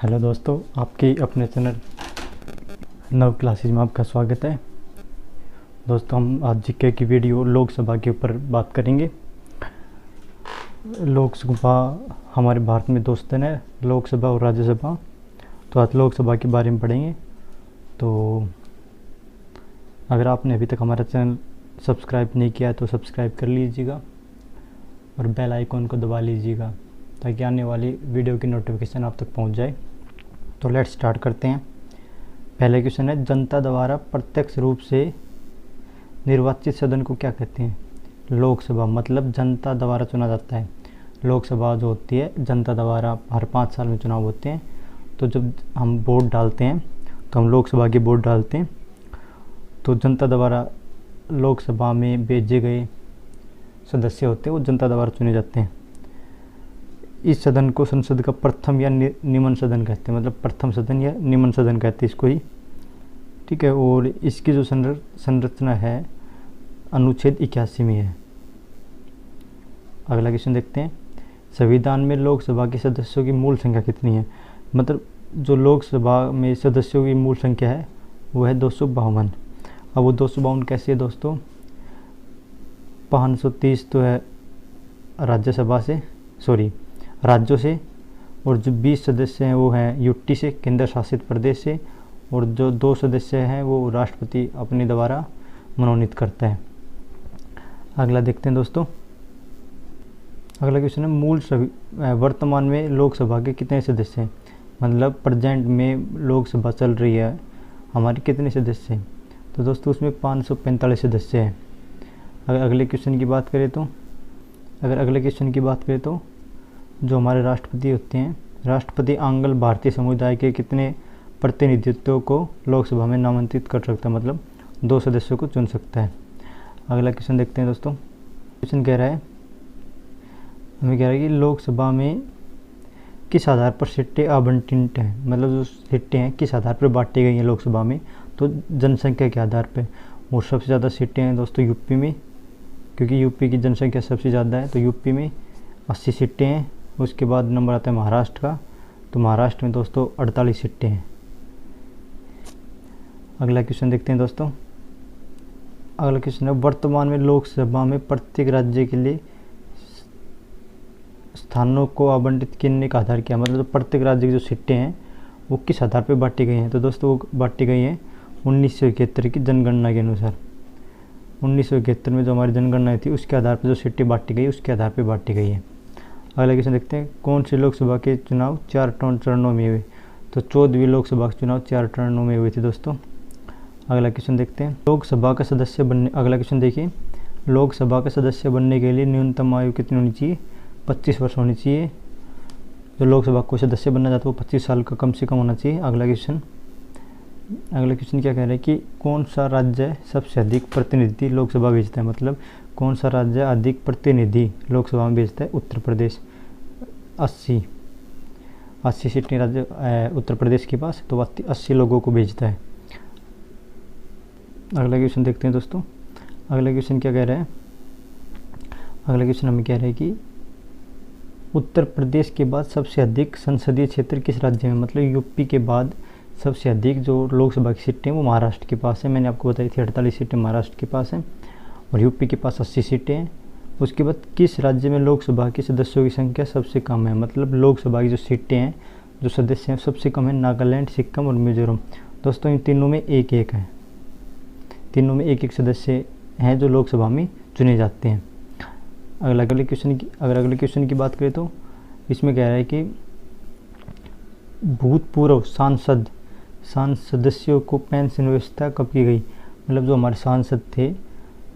Hello दोस्तों, आपकी अपने चैनल नव क्लासेज में आपका स्वागत है। दोस्तों, हम आज जीके की वीडियो लोकसभा के ऊपर बात करेंगे। लोकसभा हमारे भारत में दो सदन है, लोकसभा और राज्यसभा। तो आज लोकसभा के बारे में पढ़ेंगे। तो अगर आपने अभी तक हमारा चैनल सब्सक्राइब नहीं किया है तो सब्सक्राइब कर लीजिएगा और बेल आइकॉन को दबा लीजिएगा ताकि आने वाली वीडियो की नोटिफिकेशन आप तक पहुंच जाए। तो लेट्स स्टार्ट करते हैं। पहले क्वेश्चन है, जनता द्वारा प्रत्यक्ष रूप से निर्वाचित सदन को क्या कहते हैं? लोकसभा मतलब जनता द्वारा चुना जाता है। लोकसभा जो होती है जनता द्वारा हर 5 साल में चुनाव होते हैं। तो जब हम वोट डालते हैं तो हम लोकसभा के वोट डालते हैं। तो जनता द्वारा लोकसभा में भेजे गए सदस्य होते हैं वो जनता द्वारा चुने जाते हैं। इस सदन को संसद का प्रथम या निम्न सदन कहते हैं, मतलब प्रथम सदन या निम्न सदन कहते हैं इसको ही। ठीक है। और इसकी जो संरचना है अनुच्छेद 81 में है। अगला क्वेश्चन देखते हैं, संविधान में लोकसभा के सदस्यों की मूल संख्या कितनी है? मतलब जो लोकसभा में सदस्यों की मूल संख्या है वो है 252। अब वो 252 कैसे है दोस्तों? 530 तो है राज्यों से, और जो 20 सदस्य हैं वो हैं यूटी से, केंद्र शासित प्रदेश से, और जो 2 सदस्य हैं वो राष्ट्रपति अपने द्वारा मनोनीत करता है। अगला देखते हैं दोस्तों। अगला क्वेश्चन है, वर्तमान में लोकसभा के कितने सदस्य हैं? मतलब प्रेजेंट में लोकसभा चल रही है हमारी, कितने सदस्य हैं? तो दोस्तों उसमें 545 सदस्य हैं। अगर अगले क्वेश्चन की बात करें तो जो हमारे राष्ट्रपति होते हैं, राष्ट्रपति आंग्ल भारतीय समुदाय के कितने प्रतिनिधित्व को लोकसभा में नामांकित कर सकता है? मतलब 2 सदस्यों को चुन सकता है। अगला क्वेश्चन देखते हैं दोस्तों। क्वेश्चन कह रहा है कि लोकसभा में किस आधार पर सीटें आवंटित हैं? मतलब जो सीटें हैं किस आधार पर बांटी गई हैं लोकसभा में? तो जनसंख्या के आधार पर। और सबसे ज़्यादा सीटें हैं दोस्तों यूपी में, क्योंकि यूपी की जनसंख्या सबसे ज़्यादा है। तो यूपी में 80 सीटें हैं। उसके बाद नंबर आता है महाराष्ट्र का, तो महाराष्ट्र में दोस्तों 48 सीटें हैं। अगला क्वेश्चन देखते हैं दोस्तों। अगला क्वेश्चन है, वर्तमान में लोकसभा में प्रत्येक राज्य के लिए स्थानों को आवंटित करने का आधार क्या? मतलब प्रत्येक राज्य की जो सीटें हैं वो किस आधार पर बांटी गई हैं? तो दोस्तों वो बांटी गई हैं 1971 की जनगणना के अनुसार। 1971 में जो हमारी जनगणना थी उसके आधार पर जो सीटें बांटी गई उसके आधार पर बांटी गई है। अगला क्वेश्चन देखते हैं, कौन से लोकसभा के चुनाव 4 चरणों में हुए? तो 14वीं लोकसभा के चुनाव 4 चरणों में हुए थे दोस्तों। अगला क्वेश्चन देखते हैं, अगला क्वेश्चन देखिए, लोकसभा का सदस्य बनने के लिए न्यूनतम आयु कितनी होनी चाहिए? 25 वर्ष होनी चाहिए। जो लोकसभा को सदस्य बनना चाहता है वो 25 साल का कम से कम होना चाहिए। अगला क्वेश्चन क्या कह रहा है कि कौन सा राज्य सबसे अधिक प्रतिनिधि लोकसभा भेजता है? मतलब कौन सा राज्य अधिक प्रतिनिधि लोकसभा में भेजता है? उत्तर प्रदेश। 80 सीटें राज्य उत्तर प्रदेश के पास, तो 80 लोगों को भेजता है। अगला क्वेश्चन देखते हैं दोस्तों। अगला क्वेश्चन क्या कह रहा है? अगला क्वेश्चन हमें कह रहा है कि उत्तर प्रदेश के बाद सबसे अधिक संसदीय क्षेत्र किस राज्य में? मतलब यूपी के बाद सबसे अधिक जो लोकसभा की सीटें वो महाराष्ट्र के पास है। मैंने आपको बताई थी 48 सीटें महाराष्ट्र के पास हैं और यूपी के पास 80 सीटें हैं। उसके बाद किस राज्य में लोकसभा के सदस्यों की संख्या सबसे कम है? मतलब लोकसभा की जो सीटें हैं, जो सदस्य हैं, सबसे कम है नागालैंड, सिक्किम और मिजोरम। दोस्तों इन तीनों में एक है, तीनों में एक सदस्य हैं जो लोकसभा में चुने जाते हैं। अगले क्वेश्चन की बात करें तो इसमें कह रहा है कि भूतपूर्व सदस्यों को पेंशन व्यवस्था कब की गई? मतलब जो हमारे सांसद थे,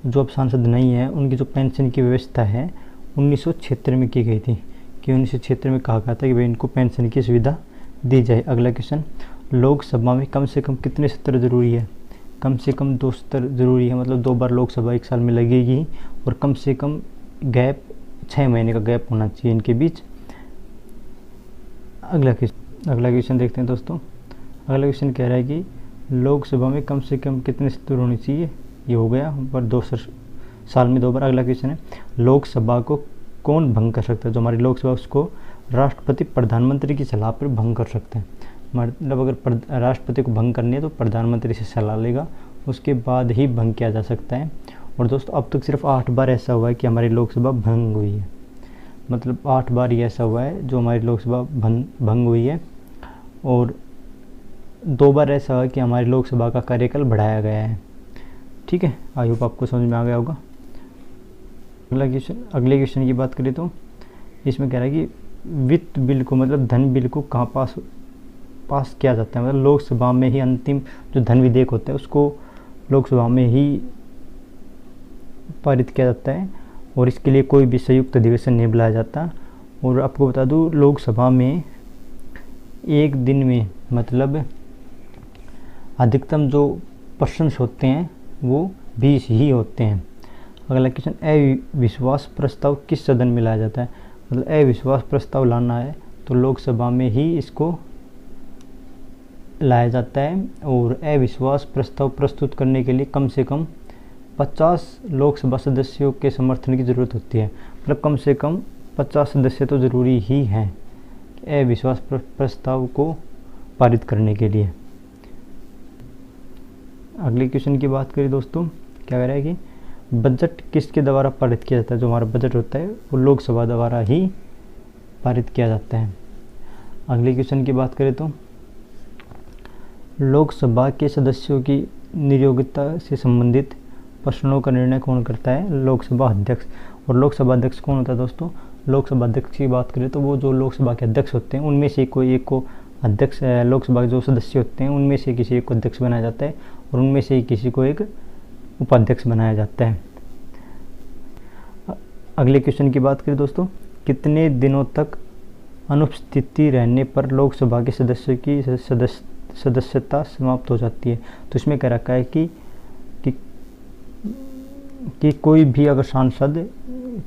जो अब सांसद नहीं है, उनकी जो पेंशन की व्यवस्था है 1976 में की गई थी। कि 1976 में कहा गया था कि भाई इनको पेंशन की सुविधा दी जाए। अगला क्वेश्चन, लोकसभा में कम से कम कितने सत्र जरूरी है? कम से कम 2 सत्र जरूरी है। मतलब 2 बार लोकसभा 1 साल में लगेगी और कम से कम गैप 6 महीने का गैप होना चाहिए इनके बीच। अगला क्वेश्चन देखते हैं दोस्तों। अगला क्वेश्चन कह रहा है कि लोकसभा में कम से कम कितने सत्र होने चाहिए? ये हो गया पर 2 साल में 2 बार। अगला क्वेश्चन है, लोकसभा को कौन भंग कर सकता है? जो हमारी लोकसभा उसको राष्ट्रपति प्रधानमंत्री की सलाह पर भंग कर सकते हैं। मतलब अगर राष्ट्रपति को भंग करनी है तो प्रधानमंत्री से सलाह लेगा, उसके बाद ही भंग किया जा सकता है। और दोस्तों अब तक सिर्फ 8 बार ऐसा हुआ है कि हमारी लोकसभा भंग हुई है। मतलब 8 बार ही ऐसा हुआ है जो हमारी लोकसभा भंग हुई है, और 2 बार ऐसा हुआ कि हमारी लोकसभा का कार्यकाल बढ़ाया गया है। ठीक है, आई होप आपको समझ में आ गया होगा। अगले क्वेश्चन की बात करें तो इसमें कह रहा है कि वित्त बिल को, मतलब धन बिल को कहाँ पास किया जाता है? मतलब लोकसभा में ही अंतिम जो धन विधेयक होता है उसको लोकसभा में ही पारित किया जाता है, और इसके लिए कोई भी संयुक्त अधिवेशन नहीं बुलाया जाता। और आपको बता दूं, लोकसभा में एक दिन में मतलब अधिकतम जो पर्सन्स होते हैं वो 20 ही होते हैं। अगला क्वेश्चन, अविश्वास प्रस्ताव किस सदन में लाया जाता है? मतलब अविश्वास प्रस्ताव लाना है तो लोकसभा में ही इसको लाया जाता है, और अविश्वास प्रस्ताव प्रस्तुत करने के लिए कम से कम 50 लोकसभा सदस्यों के समर्थन की ज़रूरत होती है। मतलब कम से कम 50 सदस्य तो ज़रूरी ही हैं अविश्वास प्रस्ताव को पारित करने के लिए। अगले क्वेश्चन की बात करें दोस्तों, क्या कह रहा है कि बजट किसके द्वारा पारित किया जाता है? जो हमारा बजट होता है वो लोकसभा द्वारा ही पारित किया जाता है। अगले क्वेश्चन की बात करें तो लोकसभा के सदस्यों की नियोक्ता से संबंधित प्रश्नों का निर्णय कौन करता है? लोकसभा अध्यक्ष। और लोकसभा अध्यक्ष कौन होता है दोस्तों? लोकसभा अध्यक्ष की बात करें तो वो जो लोकसभा के अध्यक्ष होते हैं उनमें से कोई एक को अध्यक्ष, लोकसभा के जो सदस्य होते हैं उनमें से किसी एक को अध्यक्ष बनाया जाता है, और उनमें से ही किसी को एक उपाध्यक्ष बनाया जाता है। अगले क्वेश्चन की बात करें दोस्तों, कितने दिनों तक अनुपस्थिति रहने पर लोकसभा के सदस्यों की सदस्यता समाप्त हो जाती है? तो इसमें कह रखा है कि कोई भी अगर सांसद,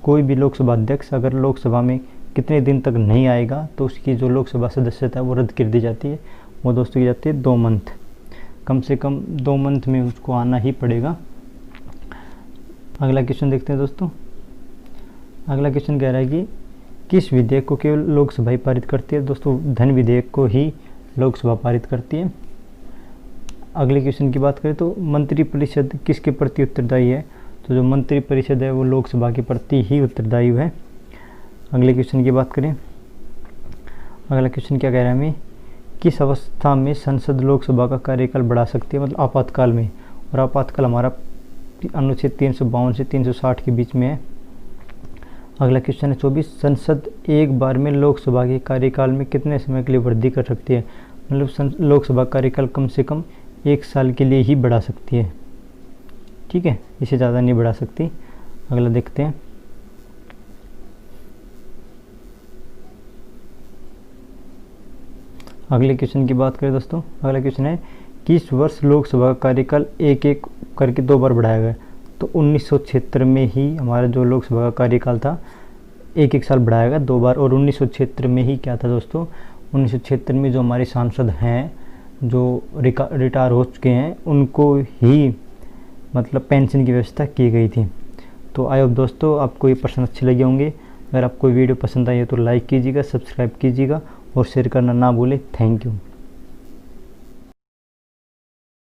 कोई भी लोकसभा अध्यक्ष अगर लोकसभा में कितने दिन तक नहीं आएगा तो उसकी जो लोकसभा सदस्यता है वो रद्द कर दी जाती है। वो दोस्तों की जाती है 2 मंथ, कम से कम 2 मंथ में उसको आना ही पड़ेगा। अगला क्वेश्चन देखते हैं दोस्तों। अगला क्वेश्चन कह रहा है कि किस विधेयक को केवल लोकसभा ही पारित करती है? दोस्तों धन विधेयक को ही लोकसभा पारित करती है। अगले क्वेश्चन की बात करें तो मंत्रिपरिषद किसके प्रति उत्तरदायी है? तो जो मंत्रिपरिषद है वो लोकसभा के प्रति ही उत्तरदायी है। अगले क्वेश्चन की बात करें, अगला क्वेश्चन क्या कह रहा है हमें, किस अवस्था में संसद लोकसभा का कार्यकाल बढ़ा सकती है? मतलब आपातकाल में। और आपातकाल हमारा अनुच्छेद 352 से 360 के बीच में है। अगला क्वेश्चन है 24, संसद एक बार में लोकसभा के कार्यकाल में कितने समय के लिए वृद्धि कर सकती है? मतलब लोकसभा कार्यकाल कम से कम 1 साल के लिए ही बढ़ा सकती है। ठीक है, इसे ज़्यादा नहीं बढ़ा सकती। अगला देखते हैं। अगले क्वेश्चन की बात करें दोस्तों, अगला क्वेश्चन है किस वर्ष लोकसभा का कार्यकाल एक करके 2 बार बढ़ाया गया? तो 1976 में ही हमारा जो लोकसभा का कार्यकाल था 1 साल बढ़ाया गया 2 बार। और 1976 में ही क्या था दोस्तों, 1976 में जो हमारे सांसद हैं जो रिटायर हो चुके हैं उनको ही मतलब पेंशन की व्यवस्था की गई थी। तो आई होप दोस्तों आपको ये प्रश्न अच्छे लगे होंगे। अगर आपको वीडियो पसंद आई है तो लाइक कीजिएगा, सब्सक्राइब कीजिएगा और शेयर करना ना भूलें। Thank you.